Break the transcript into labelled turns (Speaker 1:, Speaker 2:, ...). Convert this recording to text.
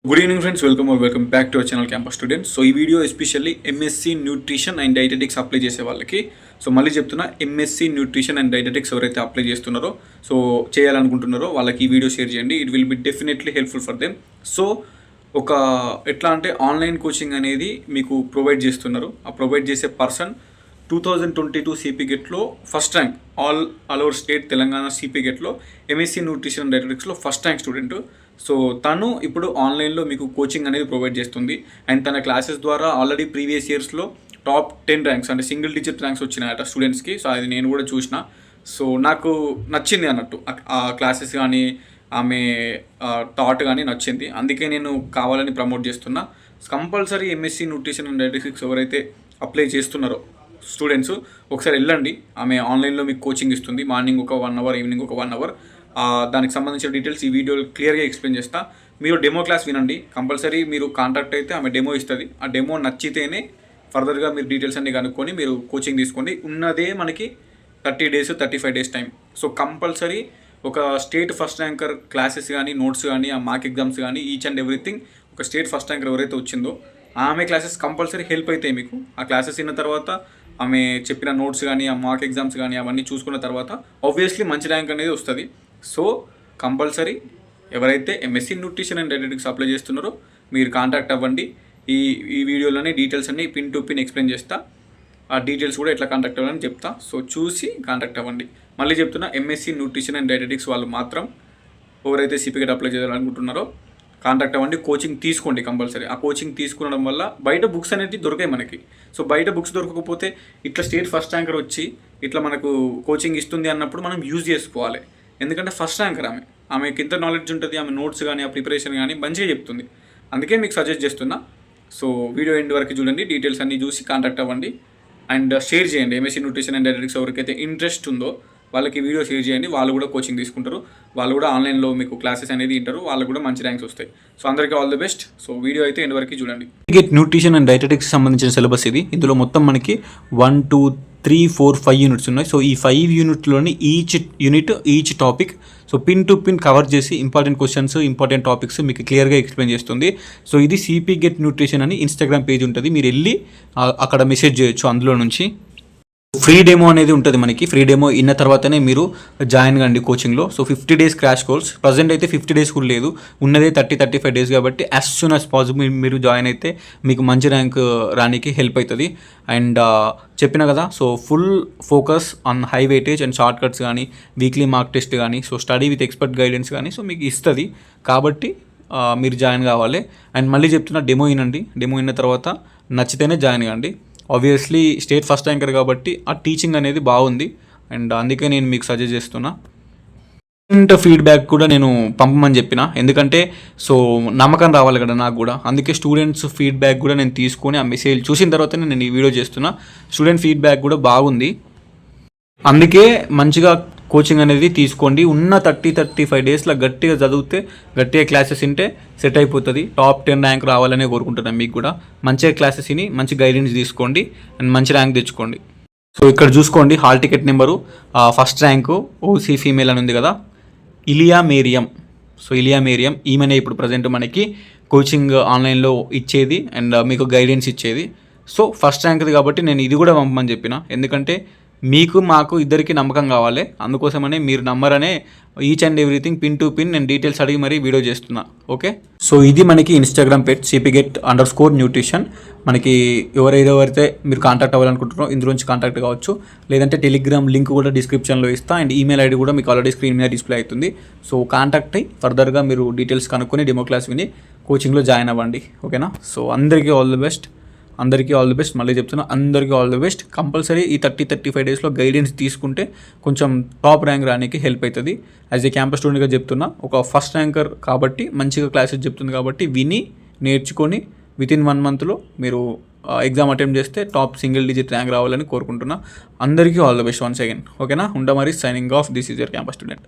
Speaker 1: Good evening friends, welcome back to our channel Campus Students. So ఈ video especially MSc nutrition and dietetics apply చేసే వాళ్ళకి. So మళ్ళీ చెప్తున్నా, MSc nutrition and dietetics ఎవరైతే apply చేస్తున్నారో, so చేయాలనుకుంటున్నారో వాళ్ళకి ఈ వీడియో షేర్ చేయండి. It will be definitely helpful for them. So ఒక ఎట్లా అంటే ఆన్లైన్ కోచింగ్ అనేది మీకు ప్రొవైడ్ చేస్తున్నారు. ఆ ప్రొవైడ్ చేసే పర్సన్ 2022 సిపి గెట్లో first rank, all over state Telangana CP గెట్లో ఎంఎస్సి న్యూట్రిషన్ అండ్ డైటెటిక్స్లో ఫస్ట్ ర్యాంక్ స్టూడెంట్. సో తను ఇప్పుడు ఆన్లైన్లో మీకు కోచింగ్ అనేది ప్రొవైడ్ చేస్తుంది. అండ్ తన క్లాసెస్ ద్వారా ఆల్రెడీ ప్రీవియస్ ఇయర్స్లో టాప్ 10 ర్యాంక్స్ అంటే సింగిల్ డిజిట్ ర్యాంక్స్ వచ్చినాయట స్టూడెంట్స్కి. సో అది నేను కూడా చూసిన. సో నాకు నచ్చింది అన్నట్టు ఆ క్లాసెస్ కానీ ఆమె థాట్ కానీ నచ్చింది. అందుకే నేను కావాలని ప్రమోట్ చేస్తున్నా. Compulsory MSc nutrition and dietetics ఎవరైతే అప్లై చేస్తున్నారో స్టూడెంట్స్ ఒకసారి వెళ్ళండి. ఆమె ఆన్లైన్లో మీకు కోచింగ్ ఇస్తుంది. మార్నింగ్ ఒక 1 అవర్, ఈవినింగ్ ఒక 1 అవర్. దానికి సంబంధించిన డీటెయిల్స్ ఈ వీడియోలో క్లియర్గా ఎక్స్ప్లెయిన్ చేస్తా. మీరు డెమో క్లాస్ వినండి. కంపల్సరీ మీరు కాంటాక్ట్ అయితే ఆమె డెమో ఇస్తుంది. ఆ డెమో నచ్చితేనే ఫర్దర్గా మీరు డీటెయిల్స్ అన్ని కనుక్కొని మీరు కోచింగ్ తీసుకోండి. ఉన్నదే మనకి 30 days 35 days time. So compulsory ఒక స్టేట్ ఫస్ట్ ర్యాంకర్ క్లాసెస్ కానీ, నోట్స్ కానీ, ఆ మార్క్ ఎగ్జామ్స్ కానీ, ఈచ్ అండ్ ఎవ్రీథింగ్ ఒక స్టేట్ ఫస్ట్ ర్యాంకర్ ఎవరైతే వచ్చిందో ఆమె క్లాసెస్ కంపల్సరీ హెల్ప్ అవుతాయి మీకు. ఆ క్లాసెస్ విన్న తర్వాత ఆమె చెప్పిన నోట్స్ కానీ, ఆ మార్క్ ఎగ్జామ్స్ కానీ అవన్నీ చూసుకున్న తర్వాత ఆబ్వియస్లీ మంచి ర్యాంక్ అనేది వస్తుంది. సో కంపల్సరీ ఎవరైతే MSc nutrition and dietetics apply చేస్తున్నారో మీరు కాంటాక్ట్ అవ్వండి. ఈ వీడియోలోనే డీటెయిల్స్ అన్ని పిన్ టు పిన్ ఎక్స్ప్లెయిన్ చేస్తా. ఆ డీటెయిల్స్ కూడా ఎట్లా కాంటాక్ట్ అవ్వాలని చెప్తా. సో చూసి కాంటాక్ట్ అవ్వండి. మళ్ళీ చెప్తున్నా, ఎంఎస్సి న్యూట్రిషన్ అండ్ డైటెటిక్స్ వాళ్ళు మాత్రం ఎవరైతే సిపిగెట్ అప్లై చేయాలనుకుంటున్నారో కాంటాక్ట్ అవ్వండి. కోచింగ్ తీసుకోండి కంపల్సరీ. ఆ కోచింగ్ తీసుకునడం వల్ల బయట బుక్స్ అనేవి దొరికాయి మనకి. సో బయట బుక్స్ దొరకకపోతే ఇట్లా స్టేట్ ఫస్ట్ ర్యాంకర్ వచ్చి ఇట్లా మనకు కోచింగ్ ఇస్తుంది అన్నప్పుడు మనం యూజ్ చేసుకోవాలి. ఎందుకంటే ఫస్ట్ ర్యాంకర్ ఆమెకి ఇంత నాలెడ్జ్ ఉంటుంది. ఆమె నోట్స్ కానీ, ఆ ప్రిపరేషన్ కానీ మంచిగా చెప్తుంది. అందుకే మీకు సజెస్ట్ చేస్తున్నా. సో వీడియో ఎండ్ వరకు చూడండి. డీటెయిల్స్ అన్నీ చూసి కాంటాక్ట్ అవ్వండి. అండ్ షేర్ చేయండి. ఎంఎస్సి న్యూట్రిషన్ అండ్ డైటెటిక్స్ ఎవరికైతే ఇంట్రెస్ట్ ఉందో వాళ్ళకి వీడియో షేర్ చేయండి. వాళ్ళు కూడా కోచింగ్ తీసుకుంటారు. వాళ్ళు కూడా ఆన్లైన్లో మీకు క్లాసెస్ అనేది వింటారు. వాళ్ళకు కూడా మంచి ర్యాంక్స్ వస్తాయి. సో అందరికీ all the best. So video అయితే ఎండ్ వరకు చూడండి. న్యూట్రిషన్ అండ్ డైటెటిక్స్ సంబంధించిన సిలబస్ ఇది. ఇందులో మొత్తం మనకి 1, 2, 3, 4, 5 యూనిట్స్ ఉన్నాయి. సో ఈ 5 యూనిట్లోని each unit, each topic so pin to pin cover చేసి ఇంపార్టెంట్ క్వశ్చన్స్, ఇంపార్టెంట్ టాపిక్స్ మీకు క్లియర్గా ఎక్స్ప్లెయిన్ చేస్తుంది. సో ఇది సిపి గెట్ న్యూట్రిషన్ అని ఇన్స్టాగ్రామ్ పేజ్ ఉంటుంది. మీరు వెళ్ళి అక్కడ మెసేజ్ చేయొచ్చు. అందులో నుంచి ఫ్రీ డెమో అనేది ఉంటుంది మనకి. ఫ్రీ డెమో ఇన్న తర్వాతనే మీరు జాయిన్ కండి కోచింగ్లో. So 50 days crash course. Present అయితే 50 డేస్ కూడా లేదు, ఉన్నదే 30-35 డేస్ కాబట్టి యాజ్ సూన్ యాజ్ పాసిబుల్ మీరు జాయిన్ అయితే మీకు మంచి ర్యాంక్ రానికి హెల్ప్ అవుతుంది. అండ్ చెప్పిన కదా, so full focus on high weightage and short cuts కానీ, వీక్లీ మార్క్ టెస్ట్ కానీ, so study with expert guidance కానీ సో మీకు ఇస్తుంది. కాబట్టి మీరు జాయిన్ కావాలి. అండ్ మళ్ళీ చెప్తున్నా, డెమో వినండి. డెమో విన్న తర్వాత నచ్చితేనే జాయిన్ కాండి. ఆబ్వియస్లీ స్టేట్ ఫస్ట్ ర్యాంకర్ కాబట్టి ఆ టీచింగ్ అనేది బాగుంది. అండ్ అందుకే నేను మీకు సజెస్ట్ చేస్తున్నా. ఫీడ్బ్యాక్ కూడా నేను పంపమని చెప్పిన. ఎందుకంటే సో నమ్మకం రావాలి కదా నాకు కూడా. అందుకే స్టూడెంట్స్ ఫీడ్బ్యాక్ కూడా నేను తీసుకొని ఆ మెసేజ్ చూసిన తర్వాతనే నేను ఈ వీడియో చేస్తున్నా. స్టూడెంట్ ఫీడ్బ్యాక్ కూడా బాగుంది. అందుకే మంచిగా కోచింగ్ అనేది తీసుకోండి. ఉన్న 30-35 డేస్లో గట్టిగా చదివితే, గట్టిగా క్లాసెస్ వింటే సెట్ అయిపోతుంది. టాప్ 10 ర్యాంక్ రావాలనే కోరుకుంటున్నాను. మీకు కూడా మంచిగా క్లాసెస్ విని మంచి గైడెన్స్ తీసుకోండి అండ్ మంచి ర్యాంక్ తెచ్చుకోండి. సో ఇక్కడ చూసుకోండి, hall ticket number first rank OC female అని ఉంది కదా, ఇలియా మేరియం. సో ఇలియా మేరియం ఈమెనే ఇప్పుడు ప్రజెంట్ మనకి కోచింగ్ ఆన్లైన్లో ఇచ్చేది అండ్ మీకు గైడెన్స్ ఇచ్చేది. సో ఫస్ట్ ర్యాంక్ది కాబట్టి నేను ఇది కూడా పంపమని చెప్పిన. ఎందుకంటే మీకు మాకు ఇద్దరికి నమ్మకం కావాలి. అందుకోసమనే మీరు నమ్మరనే each and everything pin to pin నేను డీటెయిల్స్ అడిగి మరీ వీడియో చేస్తున్నా. ఓకే, సో ఇది మనకి ఇన్స్టాగ్రామ్ పేజ్ cpget_న్యూట్రిషన్. మనకి ఎవరైతే మీరు కాంటాక్ట్ అవ్వాలనుకుంటున్నారో ఇందులో నుంచి కాంటాక్ట్ కావచ్చు. లేదంటే టెలిగ్రామ్ లింక్ కూడా డిస్క్రిప్షన్లో ఇస్తా. అండ్ ఈమెయిల్ ఐడి కూడా మీకు ఆల్రెడీ స్క్రీన్ మీద డిస్ప్లే అవుతుంది. సో కాంటాక్ట్ అయ్యి ఫర్దర్గా మీరు డీటెయిల్స్ కనుక్కొని డెమో క్లాస్ విని కోచింగ్లో జాయిన్ అవ్వండి. ఓకేనా? సో అందరికీ ఆల్ ది బెస్ట్. మళ్ళీ చెప్తున్నా, అందరికీ ఆల్ ది బెస్ట్. కంపల్సరీ ఈ 30-35 డేస్లో గైడెన్స్ తీసుకుంటే కొంచెం టాప్ ర్యాంక్ రానికి హెల్ప్ అవుతుంది. యాజ్ ఏ క్యాంపస్ స్టూడెంట్గా చెప్తున్నా, ఒక ఫస్ట్ ర్యాంకర్ కాబట్టి మంచిగా క్లాసెస్ చెప్తుంది కాబట్టి విని నేర్చుకొని వితిన్ 1 మంత్లో మీరు ఎగ్జామ్ అటెంప్ట్ చేస్తే టాప్ సింగిల్ డిజిట్ ర్యాంక్ రావాలని కోరుకుంటున్నా. అందరికీ all the best once again. ఓకేనా? మరి signing off. This is your campus student.